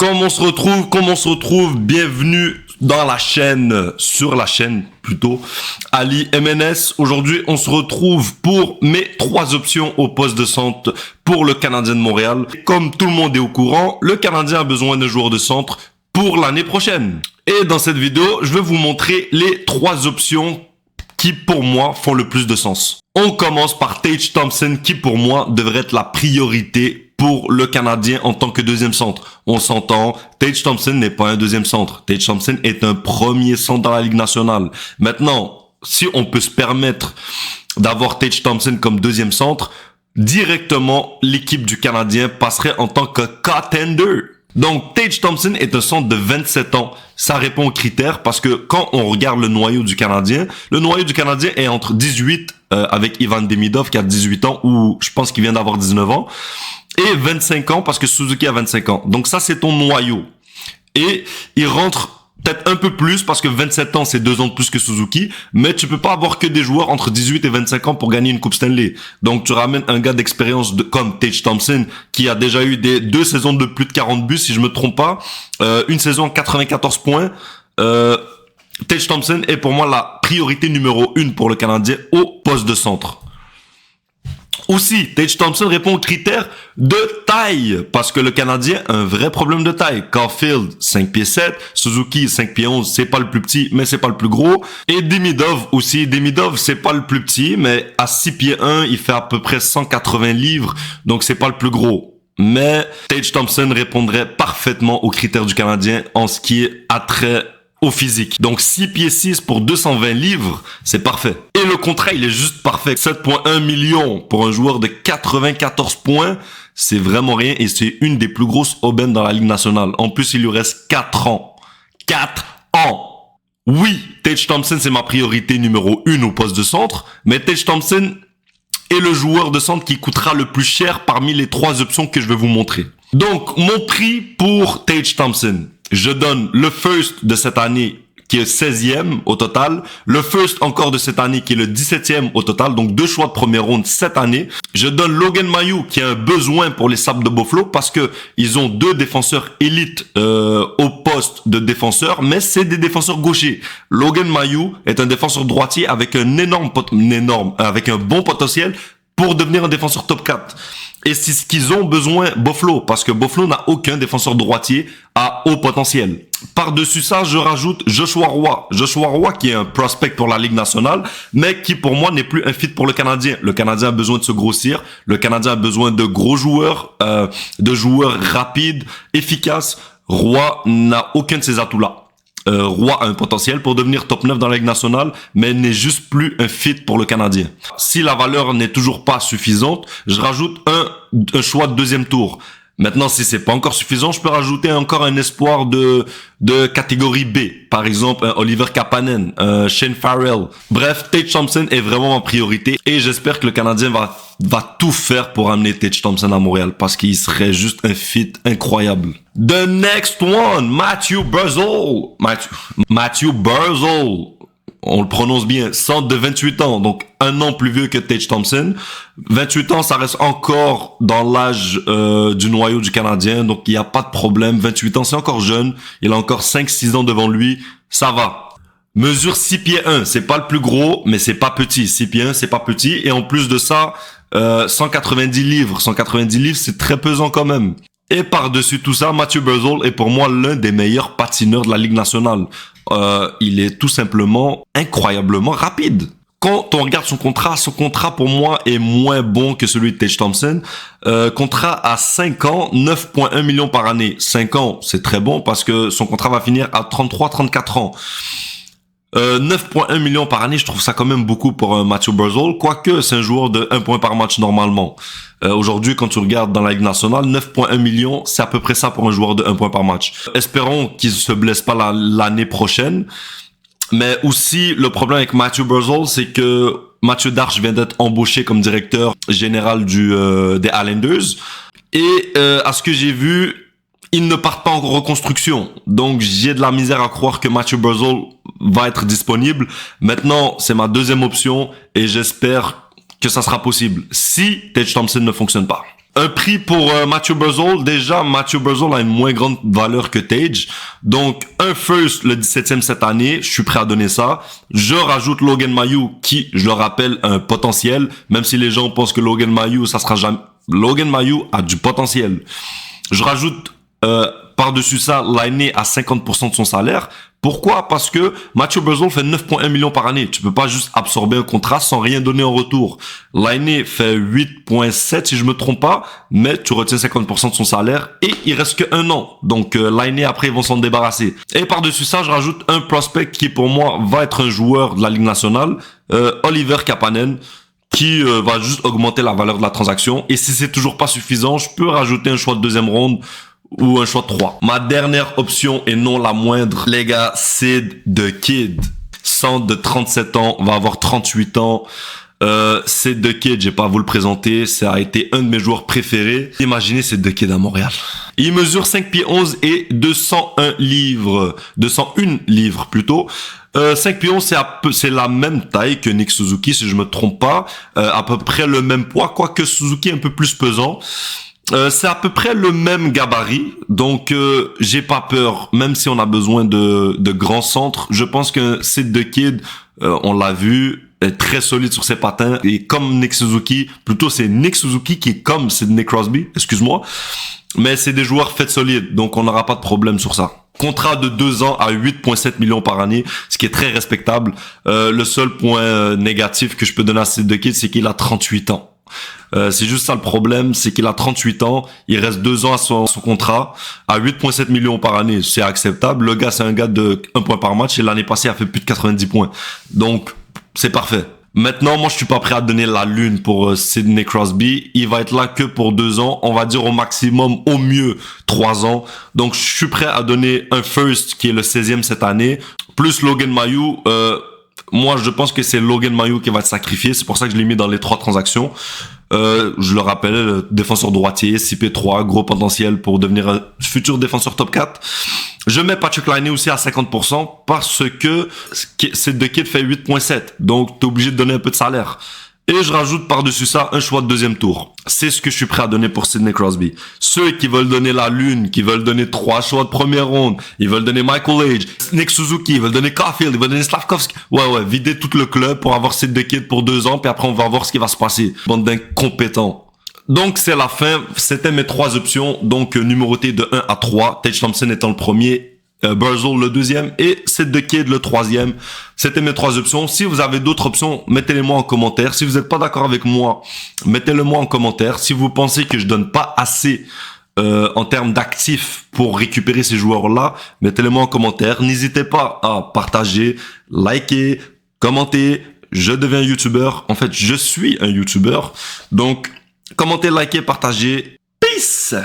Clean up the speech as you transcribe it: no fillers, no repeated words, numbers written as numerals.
Comment on se retrouve, bienvenue dans la chaîne, sur la chaîne plutôt, Ali MNS. Aujourd'hui, on se retrouve pour mes 3 options au poste de centre pour le Canadien de Montréal. Comme tout le monde est au courant, le Canadien a besoin d'un joueur de centre pour l'année prochaine. Et dans cette vidéo, je vais vous montrer les 3 options qui pour moi font le plus de sens. On commence par Tage Thompson qui pour moi devrait être la priorité pour le Canadien en tant que deuxième centre. On s'entend, Tage Thompson n'est pas un deuxième centre. Tage Thompson est un premier centre dans la Ligue nationale. Maintenant, si on peut se permettre d'avoir Tage Thompson comme deuxième centre, directement, l'équipe du Canadien passerait en tant que contender. Donc, Tage Thompson est un centre de 27 ans. Ça répond aux critères parce que quand on regarde le noyau du Canadien est entre 18 avec Ivan Demidov qui a 18 ans ou je pense qu'il vient d'avoir 19 ans et 25 ans parce que Suzuki a 25 ans. Donc ça, c'est ton noyau. Et il rentre peut-être un peu plus parce que 27 ans, c'est 2 ans de plus que Suzuki, mais tu peux pas avoir que des joueurs entre 18 et 25 ans pour gagner une Coupe Stanley. Donc tu ramènes un gars d'expérience comme Tage Thompson qui a déjà eu 2 saisons de plus de 40 buts, si je me trompe pas, une saison à 94 points. Tage Thompson est pour moi la priorité numéro 1 pour le Canadien au poste de centre. Aussi, Tage Thompson répond aux critères de taille, parce que le Canadien a un vrai problème de taille. Caulfield, 5 pieds 7, Suzuki, 5 pieds 11, c'est pas le plus petit, mais c'est pas le plus gros. Et Demidov aussi, Demidov, c'est pas le plus petit, mais à 6 pieds 1, il fait à peu près 180 livres, donc c'est pas le plus gros. Mais Tage Thompson répondrait parfaitement aux critères du Canadien en ce qui est attrait au physique. Donc 6 pieds 6 pour 220 livres, c'est parfait. Et le contrat, il est juste parfait. 7,1 millions pour un joueur de 94 points, c'est vraiment rien et c'est une des plus grosses aubaines dans la Ligue nationale. En plus, il lui reste 4 ans. 4 ans! Oui, Tage Thompson, c'est ma priorité numéro 1 au poste de centre, mais Tage Thompson est le joueur de centre qui coûtera le plus cher parmi les 3 options que je vais vous montrer. Donc, mon prix pour Tage Thompson. Je donne le first de cette année qui est 16e au total, le first encore de cette année qui est le 17e au total, donc 2 choix de première ronde cette année. Je donne Logan Mailloux qui a un besoin pour les Sabres de Buffalo parce que ils ont 2 défenseurs élites au poste de défenseur, mais c'est des défenseurs gauchers. Logan Mailloux est un défenseur droitier avec avec un bon potentiel pour devenir un défenseur top 4. Et c'est ce qu'ils ont besoin, Buffalo, parce que Buffalo n'a aucun défenseur droitier à haut potentiel. Par-dessus ça, je rajoute Joshua Roy. Joshua Roy qui est un prospect pour la Ligue nationale, mais qui pour moi n'est plus un fit pour le Canadien. Le Canadien a besoin de se grossir. Le Canadien a besoin de gros joueurs, de joueurs rapides, efficaces. Roy n'a aucun de ces atouts-là. Roy a un potentiel pour devenir top 9 dans la Ligue nationale, mais n'est juste plus un fit pour le Canadien. Si la valeur n'est toujours pas suffisante, je rajoute un choix de 2e tour. Maintenant, si c'est pas encore suffisant, je peux rajouter encore un espoir de catégorie B. Par exemple, un Oliver Kapanen, un Shane Farrell. Bref, Tage Thompson est vraiment ma priorité et j'espère que le Canadien va tout faire pour amener Tage Thompson à Montréal parce qu'il serait juste un fit incroyable. The next one, Matthew Barzal. Matthew Barzal. On le prononce bien, centre de 28 ans, donc 1 an plus vieux que Tage Thompson. 28 ans, ça reste encore dans l'âge du noyau du Canadien, donc il n'y a pas de problème. 28 ans, c'est encore jeune. Il a encore 5-6 ans devant lui. Ça va. Mesure 6 pieds 1, c'est pas le plus gros, mais c'est pas petit. 6 pieds 1, c'est pas petit. Et en plus de ça, 190 livres. 190 livres, c'est très pesant quand même. Et par-dessus tout ça, Matthew Barzal est pour moi l'un des meilleurs patineurs de la Ligue nationale. Il est tout simplement incroyablement rapide. Quand on regarde son contrat pour moi est moins bon que celui de Tage Thompson. Contrat à 5 ans, 9,1 millions par année. 5 ans, c'est très bon parce que son contrat va finir à 33-34 ans. 9,1 millions par année, je trouve ça quand même beaucoup pour un Matthew Barzal, quoique c'est un joueur de 1 point par match normalement. Aujourd'hui, quand tu regardes dans la Ligue nationale, 9,1 millions, c'est à peu près ça pour un joueur de 1 point par match. Espérons qu'il se blesse pas l'année prochaine. Mais aussi, le problème avec Matthew Barzal, c'est que Mathieu Darche vient d'être embauché comme directeur général des Islanders. Et à ce que j'ai vu, ils ne partent pas en reconstruction. Donc, j'ai de la misère à croire que Matthew Barzal va être disponible. Maintenant, c'est ma 2e option et j'espère que ça sera possible si Tage Thompson ne fonctionne pas. Un prix pour Matthew Barzal. Déjà, Matthew Barzal a une moins grande valeur que Tage. Donc, un first, le 17e cette année, je suis prêt à donner ça. Je rajoute Logan Mailloux, qui, je le rappelle, a un potentiel. Même si les gens pensent que Logan Mailloux, ça sera jamais... Logan Mailloux a du potentiel. Je rajoute par-dessus ça l'année à 50% de son salaire. Pourquoi? Parce que Matthew Barzal fait 9,1 millions par année. Tu peux pas juste absorber un contrat sans rien donner en retour. L'année fait 8,7 si je me trompe pas, mais tu retiens 50% de son salaire et il reste que 1 an. Donc l'année après ils vont s'en débarrasser. Et par-dessus ça, je rajoute un prospect qui pour moi va être un joueur de la Ligue nationale, Oliver Kapanen, qui va juste augmenter la valeur de la transaction. Et si c'est toujours pas suffisant, je peux rajouter un choix de deuxième ronde ou un choix de 3. Ma dernière option, et non la moindre, les gars, c'est The Kid. Centre de 37 ans, va avoir 38 ans. C'est The Kid, j'ai pas à vous le présenter, ça a été un de mes joueurs préférés. Imaginez, c'est The Kid à Montréal. Il mesure 5 pieds 11 et 201 livres plutôt. 5 pieds 11, c'est la même taille que Nick Suzuki, si je me trompe pas. À peu près le même poids, quoique Suzuki est un peu plus pesant. C'est à peu près le même gabarit, donc j'ai pas peur, même si on a besoin de grands centres. Je pense que c'est The Kid, on l'a vu, est très solide sur ses patins, et comme Nick Suzuki, plutôt c'est Nick Suzuki qui est comme Sidney Crosby, excuse-moi, mais c'est des joueurs faits solides, donc on n'aura pas de problème sur ça. Contrat de 2 ans à 8,7 millions par année, ce qui est très respectable. Le seul point négatif que je peux donner à The Kid, c'est qu'il a 38 ans. C'est juste ça le problème, c'est qu'il a 38 ans, il reste 2 ans à son contrat, à 8,7 millions par année, c'est acceptable. Le gars, c'est un gars de 1 point par match et l'année passée, il a fait plus de 90 points. Donc, c'est parfait. Maintenant, moi, je suis pas prêt à donner la lune pour Sidney Crosby. Il va être là que pour 2 ans. On va dire au maximum, au mieux, 3 ans. Donc, je suis prêt à donner un first qui est le 16e cette année, plus Logan Mailloux. Moi, je pense que c'est Logan Mailloux qui va être sacrifié. C'est pour ça que je l'ai mis dans les 3 transactions. Je le rappelle, défenseur droitier, 6P3, gros potentiel pour devenir un futur défenseur top 4. Je mets Patrik Laine aussi à 50% parce que c'est The Kid fait 8,7. Donc, t'es obligé de donner un peu de salaire. Et je rajoute par-dessus ça un choix de deuxième tour. C'est ce que je suis prêt à donner pour Sidney Crosby. Ceux qui veulent donner la lune, qui veulent donner 3 choix de première ronde, ils veulent donner Michael Age, Nick Suzuki, ils veulent donner Caulfield, ils veulent donner Slavkovski. Ouais, videz tout le club pour avoir Sidney Kid pour 2 ans, puis après on va voir ce qui va se passer. Bande d'incompétents. Donc c'est la fin, c'était mes 3 options, donc numérotées de 1 à 3, Tage Thompson étant le premier, Barzal le deuxième et c'est The Kid le troisième. C'était mes 3 options. Si vous avez d'autres options, mettez-les moi en commentaire. Si vous n'êtes pas d'accord avec moi, mettez-le moi en commentaire. Si vous pensez que je donne pas assez en termes d'actifs pour récupérer ces joueurs-là, mettez-les moi en commentaire. N'hésitez pas à partager, liker, commenter. Je deviens YouTubeur. En fait, je suis un YouTubeur. Donc, commentez, likez, partagez. Peace!